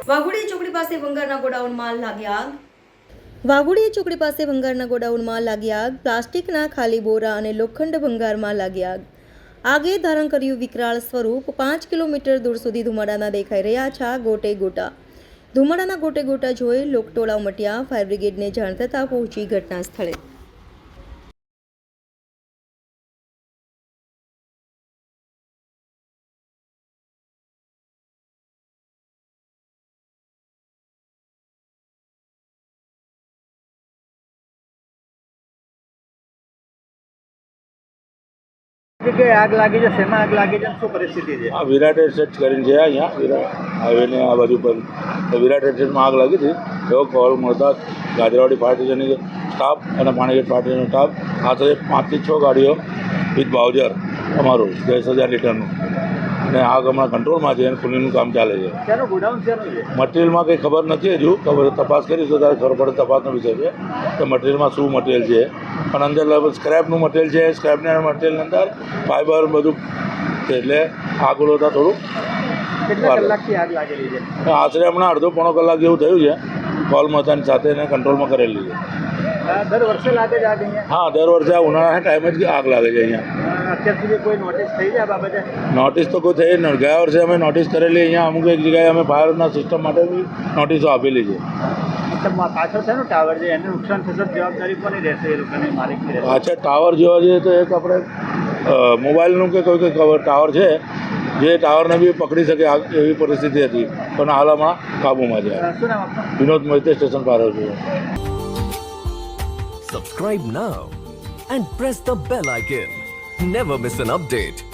વાઘોડી ચોકડી પાસે ભંગારના ગોડાઉનમાં લાગી આગ. વાઘોડી ચોકડી પાસે ભંગારના ગોડાઉનમાં લાગી આગ. પ્લાસ્ટિકના ખાલી બોરા અને લોખંડ ભંગારમાં લાગી આગ. આગે ધારણ કર્યું વિકરાળ સ્વરૂપ. 5 કિલોમીટર દૂર સુધી ધુમાડાના દેખાઈ રહ્યા છે ગોટે ગોટા. ધુમાડાના ગોટે ગોટા જોઈ લોકટોળા ઉમટ્યા. ફાયર બ્રિગેડને જાણ થતાં પહોંચી ઘટના સ્થળે. જગ્યાએ આગ લાગી છે, શેમાં આગ લાગી છે, શું પરિસ્થિતિ છે? આ વિરાટ એસ્ટેટ કરીને છે અહીંયા વિરાટ હાઈવેને આ બાજુ પર તો વિરાટ એસ્ટેટમાં આગ લાગી હતી. એવો કોલ મળતા ગાજરાવાડી ફાયર સ્ટેશનની સ્ટાફ અને પાણીગેટ ફાયર સ્ટેશનનો સ્ટાફ સાથે 5 થી 6 ગાડીઓ વિથ બાઉઝર અમારું 10,000 લીટરનું અને આગ હમણાં કંટ્રોલમાં છે અને ખુલ્લીનું કામ ચાલે છે. ક્યાંનું ગોડાઉન છે? મટીરિયલમાં કંઈ ખબર નથી હજુ, ખબર તપાસ કરીશું ત્યારે ખબર પડે. તપાસનો વિષય છે કે મટીરિયલમાં શું મટીરિયલ છે, પણ અંદર સ્ક્રેપનું મટીરિયલ છે. સ્ક્રેપના મટીરિયલની અંદર ફાઈબર બધું છે, એટલે આગ ઓલવતા થોડું કેટલા કલાકથી આગ લાગેલી છે? આશરે હમણાં અડધો પોણો કલાક જેવું થયું છે. કોલ મતાની સાથે એને કંટ્રોલમાં કરેલી છે. દર વર્ષે લાગે છે આગ અહીંયા? હા, દર વર્ષે આ ઉનાળાના ટાઈમે જ આગ લાગે છે અહીંયા. અત્યાર સુધી કોઈ નોટિસ થઈ છે આ બાબતે? નોટિસ તો કોઈ થઈ નથી. ગયા વર્ષે અમે નોટિસ કરેલી અહીંયા. અમુક એક જગ્યાએ અમે ફાયરના સિસ્ટમ માટે બી નોટિસો આપેલી છે. પાછળ છે ને ટાવર છે, એને નુકસાન થશે જવાબદારી કોની રહેશે? એ લોકોની માલિકની રહેશે? પાછળ ટાવર જોવા જઈએ તો એક આપણે મોબાઈલનું કે કોઈ ટાવર છે જે ટાવરને બી પકડી શકે એવી પરિસ્થિતિ હતી, પણ હાલ હમણાં કાબૂમાં છે. શું નામ આપનું? વિનોદ મોહિતે સ્ટેશન પર આવ્યો છું. Subscribe now and press the bell icon. Never miss an update.